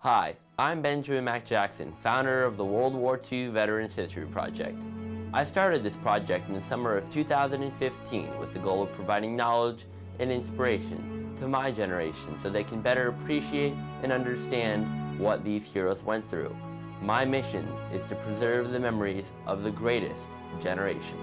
Hi, I'm Benjamin Mac Jackson, founder of the World War II Veterans History Project. I started this project in the summer of 2015 with the goal of providing knowledge and inspiration to my generation so they can better appreciate and understand what these heroes went through. My mission is to preserve the memories of the greatest generation.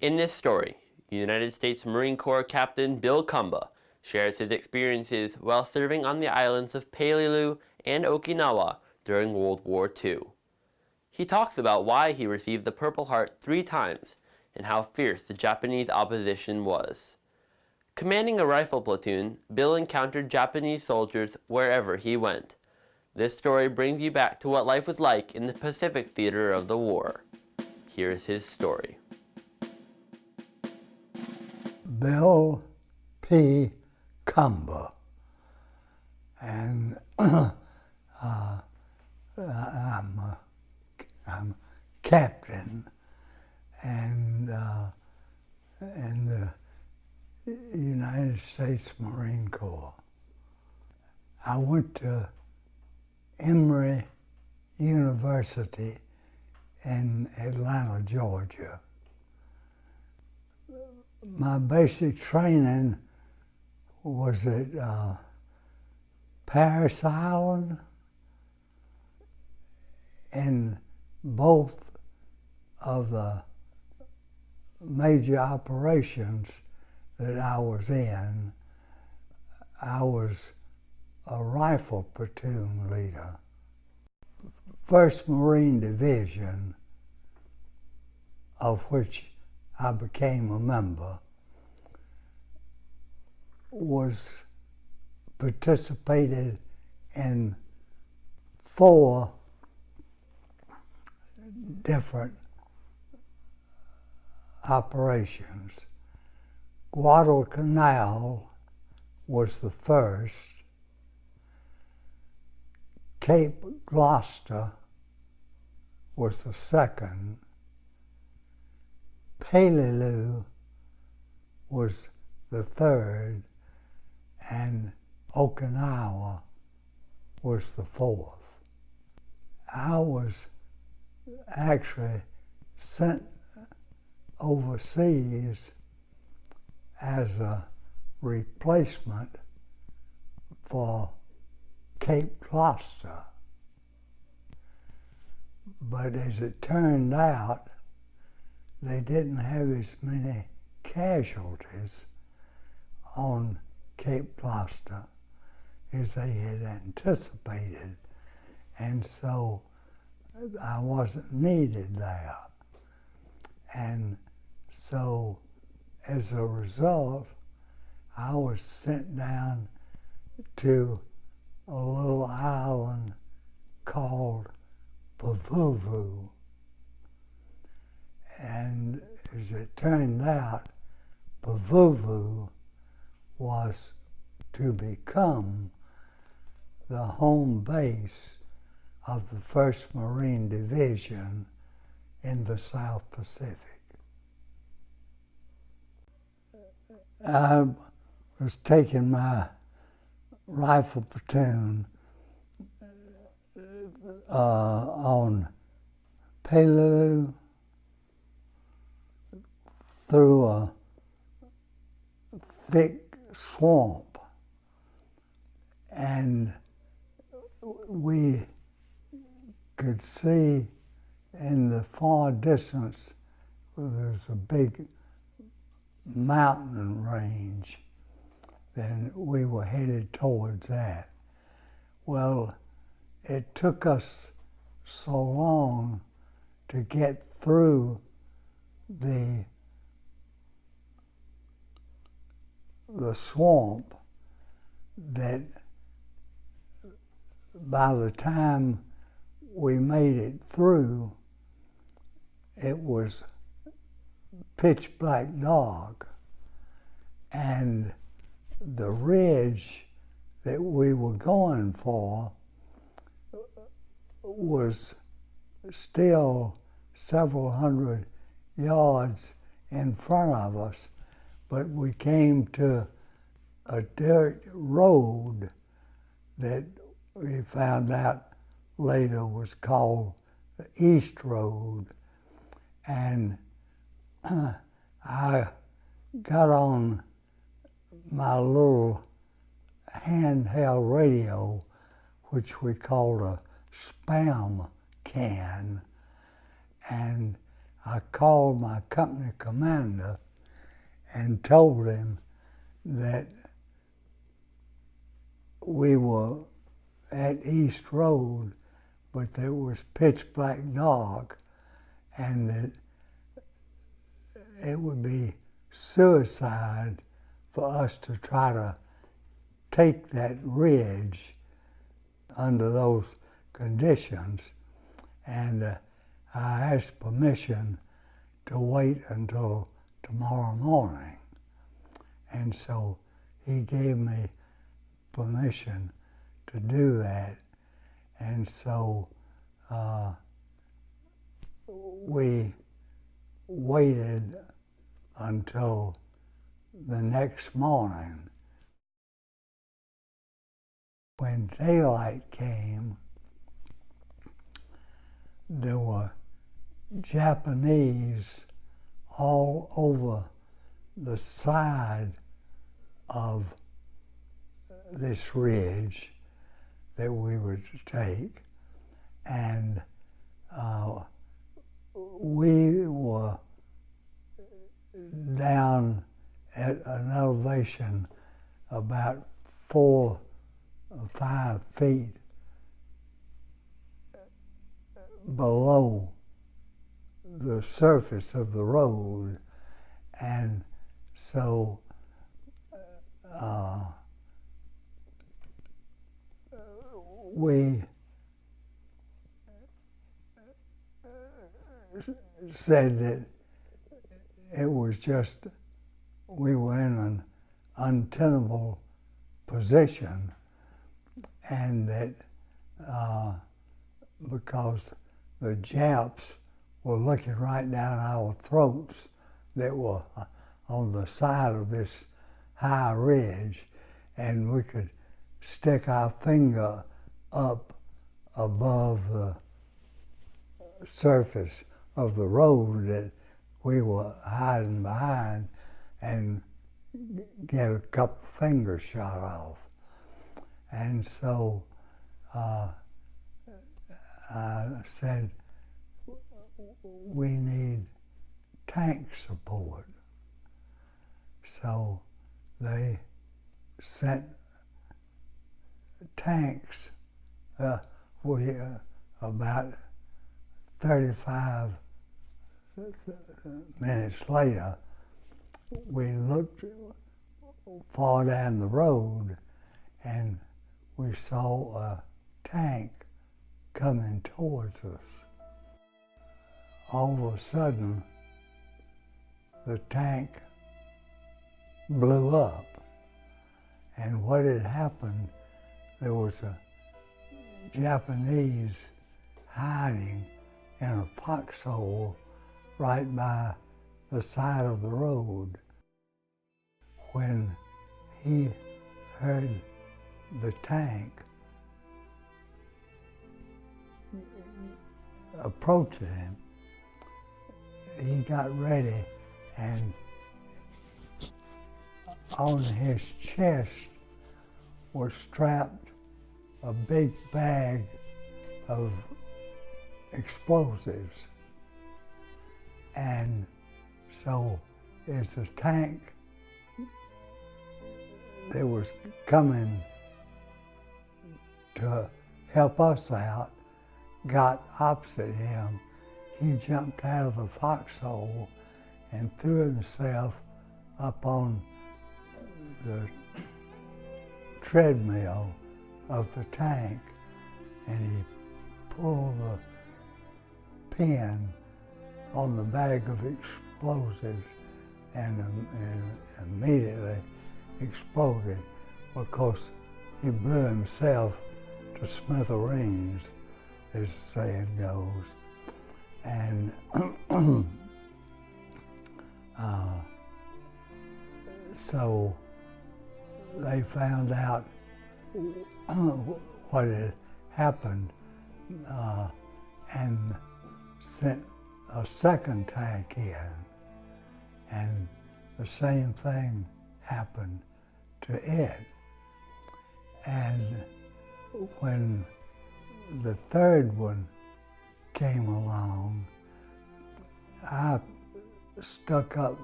In this story, United States Marine Corps Captain Bill Cumbaa shares his experiences while serving on the islands of Peleliu and Okinawa during World War II. He talks about why he received the Purple Heart 3 times and how fierce the Japanese opposition was. Commanding a rifle platoon, Bill encountered Japanese soldiers wherever he went. This story brings you back to what life was like in the Pacific Theater of the war. Here's his story. Bill P. Cumbaa, and I'm captain and in the United States Marine Corps. I went to Emory University in Atlanta, Georgia. My basic training was at Paris Island, in both of the major operations that I was in. I was a rifle platoon leader. 1st Marine Division, of which I became a member, participated in 4 different operations. Guadalcanal was the first, Cape Gloucester was the second, Peleliu was the third, and Okinawa was the 4th. I was actually sent overseas as a replacement for Cape Gloucester. But as it turned out, they didn't have as many casualties on Cape Gloucester as they had anticipated, and so I wasn't needed there. And so as a result, I was sent down to a little island called Peleliu. And as it turned out, Peleliu was to become the home base of the 1st Marine Division in the South Pacific. I was taking my rifle platoon on Peleliu through a thick swamp, and we could see in the far distance there's a big mountain range, then we were headed towards that. Well, it took us so long to get through the swamp that by the time we made it through, it was pitch black dark, and the ridge that we were going for was still several hundred yards in front of us, but we came to a dirt road that we found out later was called the East Road. And I got on my little handheld radio, which we called a spam can, and I called my company commander and told him that we were at East Road, but there was pitch black dark, and that it would be suicide for us to try to take that ridge under those conditions. And I asked permission to wait until tomorrow morning. And so he gave me permission to do that. And so we waited until the next morning. When daylight came, there were Japanese all over the side of this ridge that we were to take, and we were down at an elevation about 4 or 5 feet below the surface of the road, and so we said that it was just, we were in an untenable position, and that because the Japs were looking right down our throats that were on the side of this high ridge, and we could stick our finger up above the surface of the road that we were hiding behind and get a couple fingers shot off. And so I said, we need tank support. So they sent tanks. About 35 minutes later, we looked far down the road and we saw a tank coming towards us. All of a sudden, the tank blew up. And what had happened, there was a Japanese hiding in a foxhole right by the side of the road. When he heard the tank approaching him, he got ready, and on his chest was strapped a big bag of explosives. And so as the tank that was coming to help us out got opposite him. He jumped out of the foxhole and threw himself up on the treadmill of the tank, and he pulled the pin on the bag of explosives and immediately exploded. Of course, he blew himself to smithereens, as the saying goes. And so they found out what had happened and sent a second tank in, and the same thing happened to it. And when the third one came along, I stuck up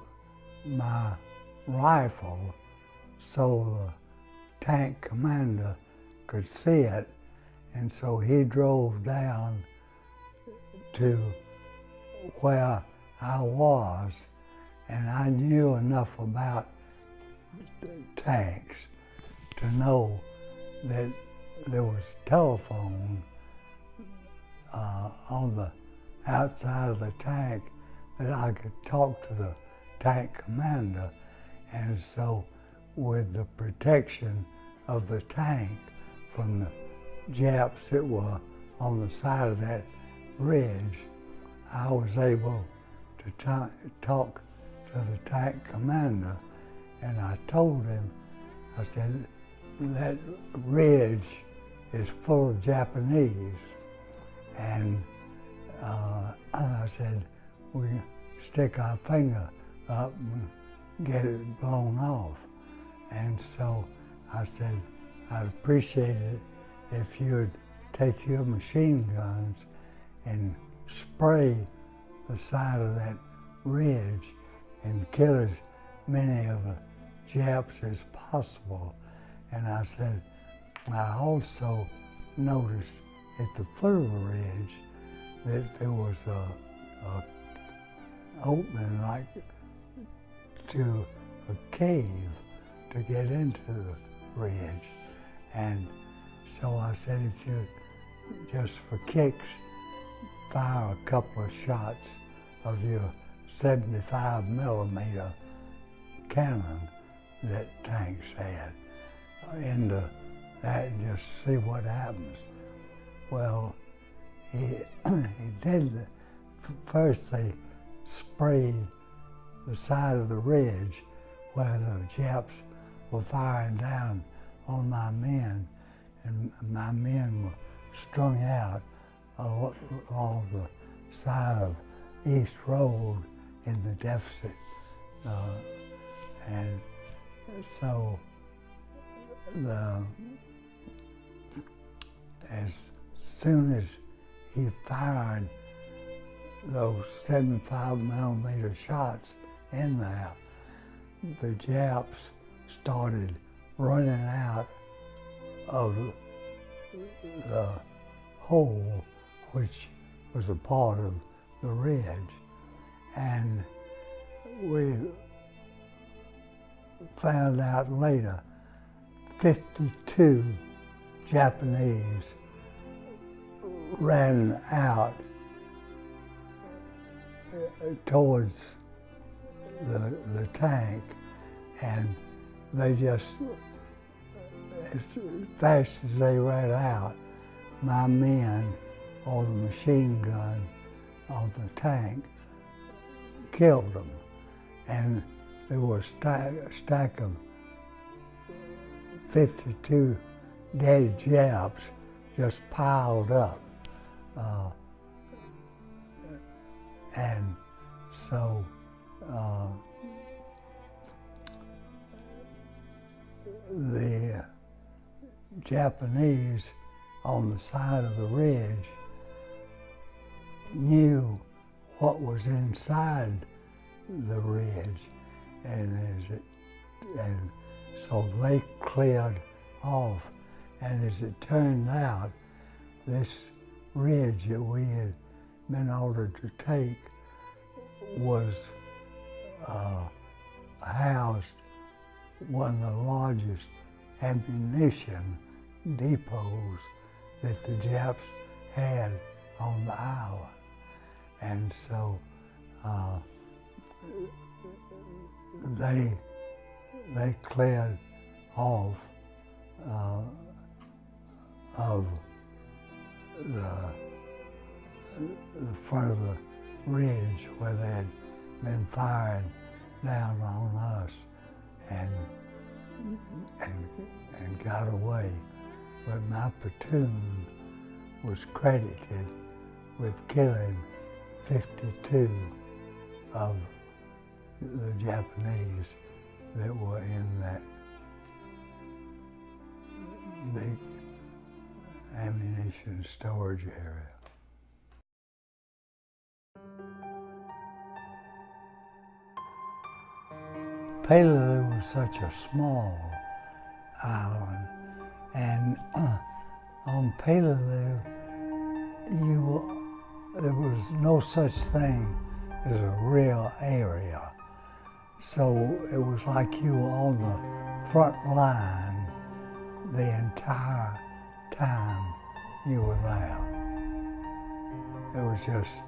my rifle so the tank commander could see it, and so he drove down to where I was, and I knew enough about tanks to know that there was a telephone on the outside of the tank that I could talk to the tank commander. And so with the protection of the tank from the Japs that were on the side of that ridge, I was able to talk to the tank commander, and I told him, I said, that ridge is full of Japanese, and I said, we stick our finger up and get it blown off. And so I said, I'd appreciate it if you'd take your machine guns and spray the side of that ridge and kill as many of the Japs as possible. And I said, I also noticed at the foot of the ridge that there was a opening like to a cave to get into the ridge. And so I said, if you just for kicks, fire a couple of shots of your 75mm cannon that tanks had into that and just see what happens. Well, he did first they sprayed the side of the ridge where the Japs were firing down on my men, and my men were strung out along the side of East Road in the deficit. And so as soon as he fired those 75mm shots in there, the Japs started running out of the hole, which was a part of the ridge. And we found out later 52 Japanese ran out towards the tank, and they just, as fast as they ran out, my men or the machine gun of the tank killed them. And there was a stack of 52 dead Japs just piled up. And so the Japanese on the side of the ridge knew what was inside the ridge, and So they cleared off, and as it turned out, this ridge that we had been ordered to take was housed one of the largest ammunition depots that the Japs had on the island. And so they cleared off of the front of the ridge where they had been firing down on us and got away. But my platoon was credited with killing 52 of the Japanese that were in that big ammunition storage area. Peleliu was such a small island, and on Peleliu, there was no such thing as a real area. So it was like you were on the front line the entire time you were there. It was just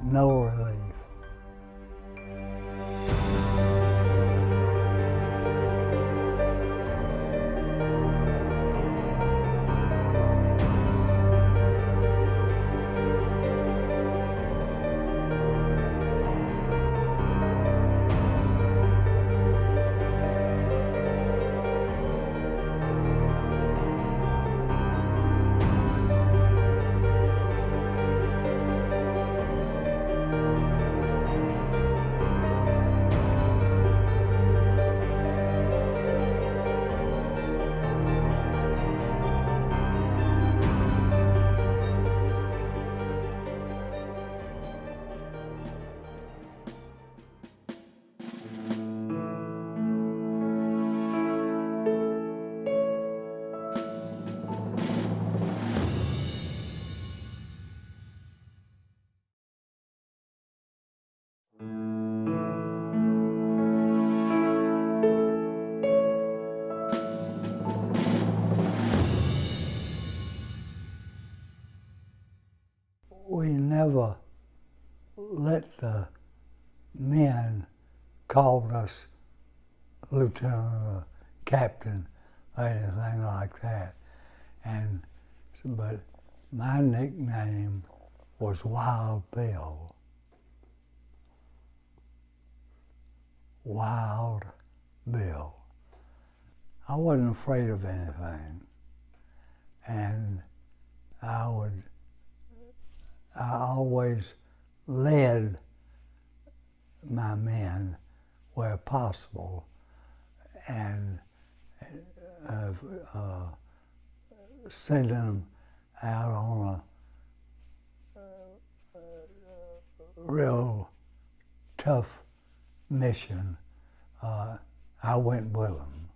no relief. We never let the men call us lieutenant or captain or anything like that. But my nickname was Wild Bill. Wild Bill. I wasn't afraid of anything, and I always led my men where possible, and sending them out on a real tough mission. I went with them,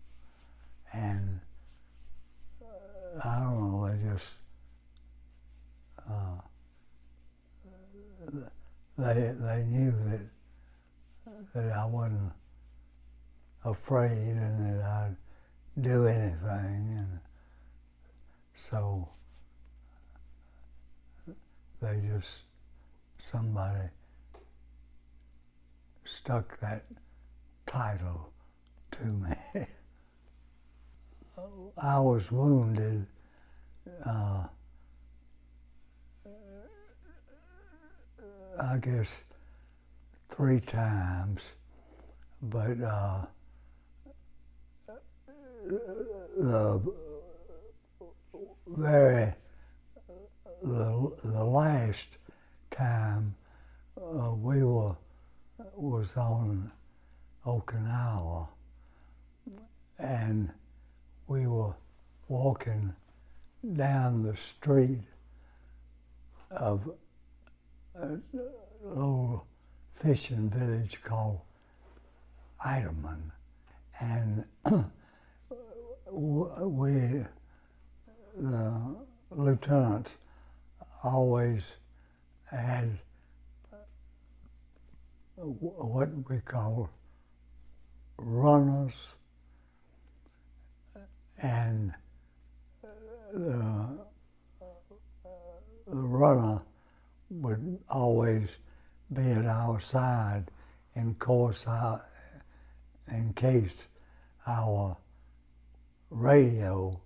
and I don't know, they knew that I wasn't afraid and that I'd do anything, and so somebody stuck that title to me. I was wounded I guess 3 times, but the last time was on Okinawa, and we were walking down the street of a little fishing village called Idaman, And we, the lieutenants, always had what we call runners, and the runner would always be at our side in case our radio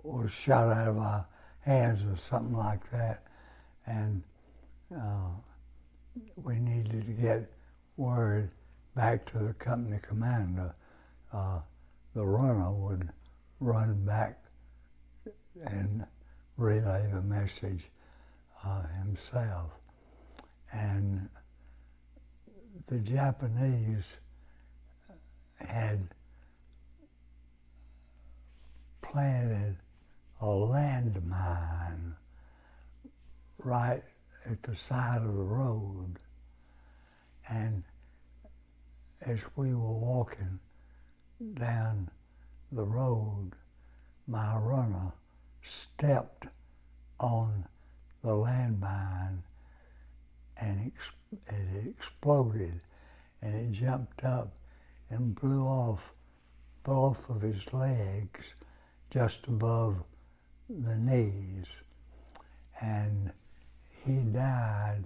was shot out of our hands or something like that, and we needed to get word back to the company commander. The runner would run back and relay the message himself. And the Japanese had planted a landmine right at the side of the road. And as we were walking down the road, my runner stepped on the landmine, and it exploded, and it jumped up and blew off both of his legs just above the knees. And he died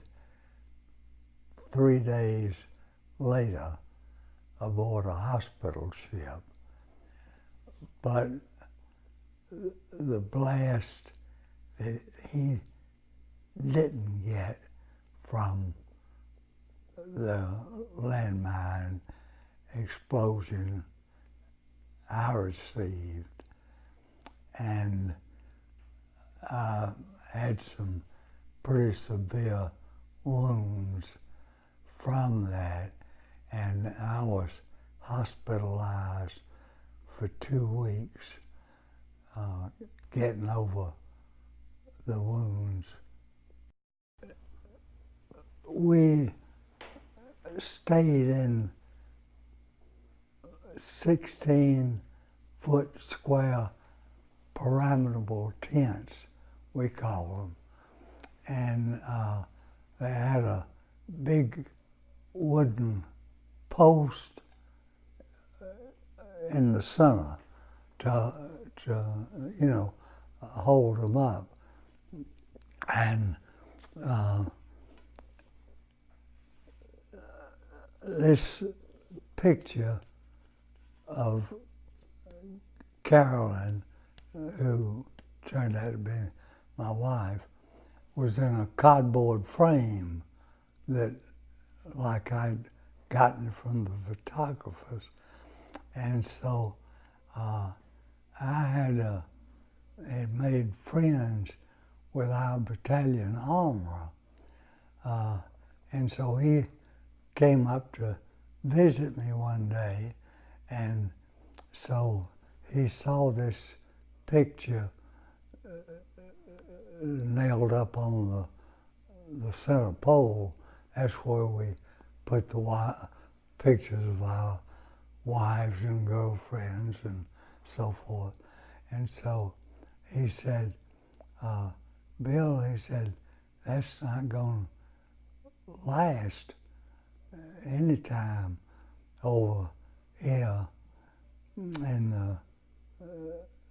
3 days later aboard a hospital ship. But the blast that he didn't get from the landmine explosion, I received, and I had some pretty severe wounds from that, and I was hospitalized for 2 weeks, getting over the wounds. We stayed in 16-foot square pyramidal tents, we call them, and they had a big wooden post in the center to hold them up. And this picture of Carolyn, who turned out to be my wife, was in a cardboard frame that, like I'd gotten from the photographers. And so I had made friends with our battalion armorer. And so he came up to visit me one day, and so he saw this picture nailed up on the center pole. That's where we put the pictures of our wives and girlfriends and so forth. And so he said, Bill, he said, that's not going to last any time over here in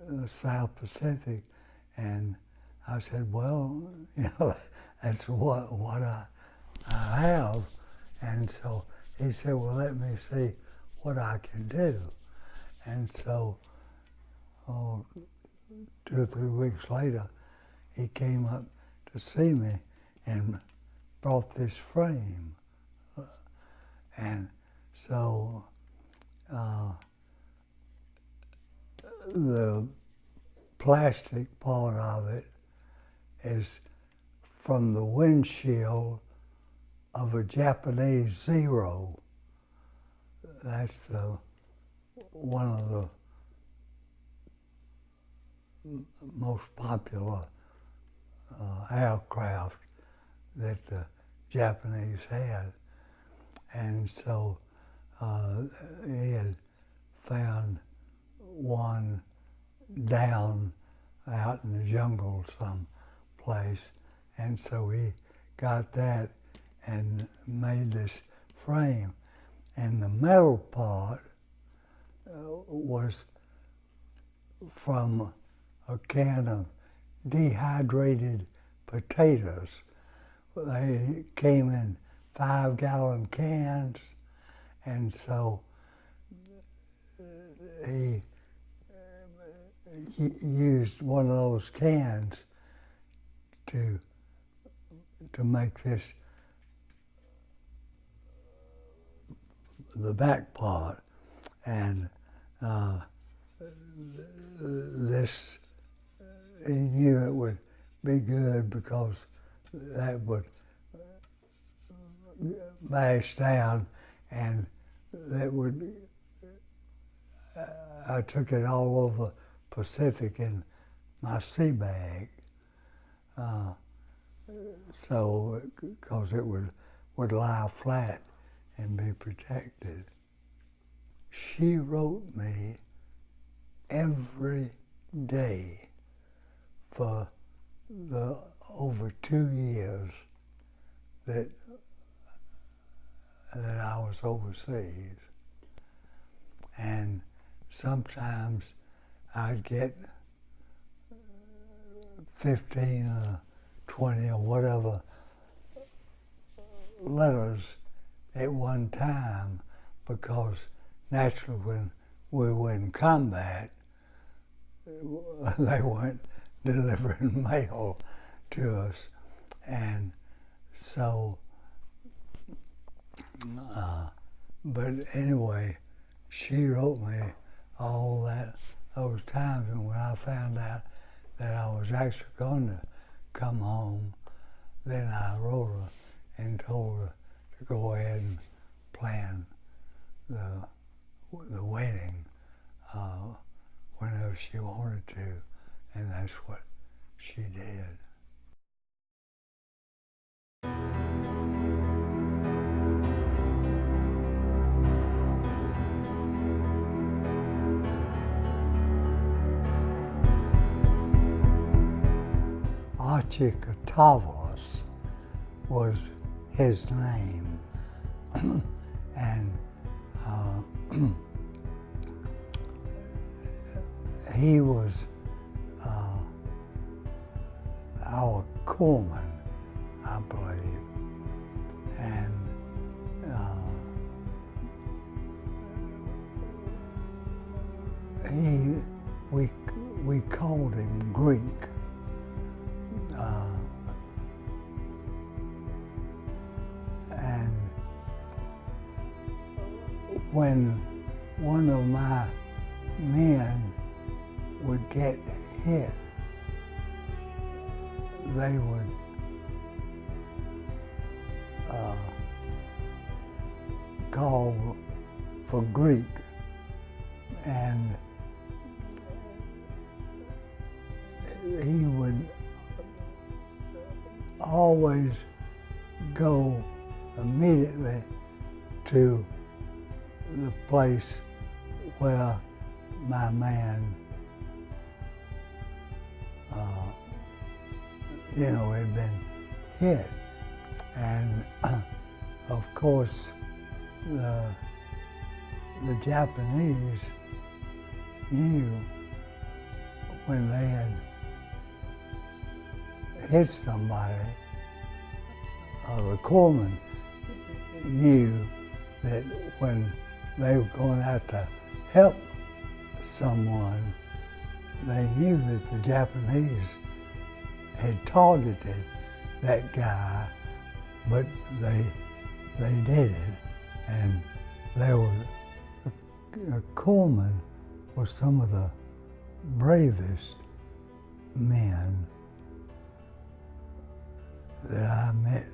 the South Pacific. And I said, well, that's what I have. And so he said, well, let me see what I can do. And so 2 or 3 weeks later, he came up to see me and brought this frame. And so the plastic part of it is from the windshield of a Japanese Zero. That's one of the most popular aircraft that the Japanese had. And so he had found one down out in the jungle someplace, and so he got that and made this frame. And the metal part was from a can of dehydrated potatoes. They came in 5-gallon cans, and so he used one of those cans to make this, the back part. And this, he knew it would be good because that would mash down, and that would, I took it all over Pacific in my sea bag. So, because it would lie flat and be protected. She wrote me every day for the over 2 years that I was overseas. And sometimes I'd get 15 or 20 or whatever letters at one time, because naturally when we were in combat, they weren't delivering mail to us. And so, but anyway, she wrote me all those times, and when I found out that I was actually going to come home, then I wrote her and told her to go ahead and plan the wedding whenever she wanted to, and that's what she did. Archicatavalos was his name, and he was our corpsman, I believe, and we called him Greek. And when one of my men would get hit, they would call for Greek, and he would always go immediately to the place where my man, had been hit. And of course, the Japanese knew when they had hit somebody, the corpsman knew that when they were going out to help someone, they knew that the Japanese had targeted that guy, but they did it. And there was a corpsman was some of the bravest men that I met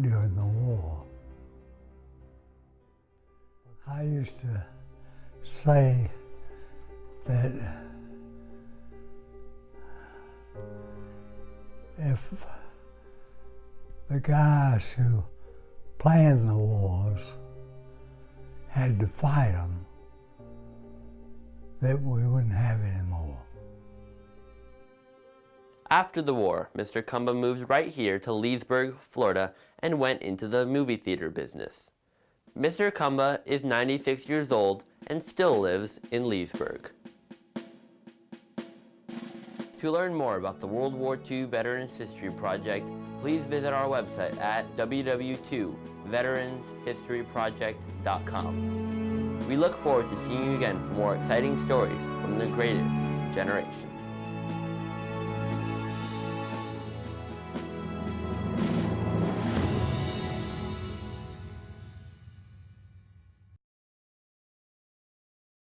during the war. I used to say that if the guys who planned the wars had to fight them that we wouldn't have anymore. After the war, Mr. Cumbaa moved right here to Leesburg, Florida, and went into the movie theater business. Mr. Cumbaa is 96 years old and still lives in Leesburg. To learn more about the World War II Veterans History Project, please visit our website at www.veteranshistoryproject.com. We look forward to seeing you again for more exciting stories from the greatest generation.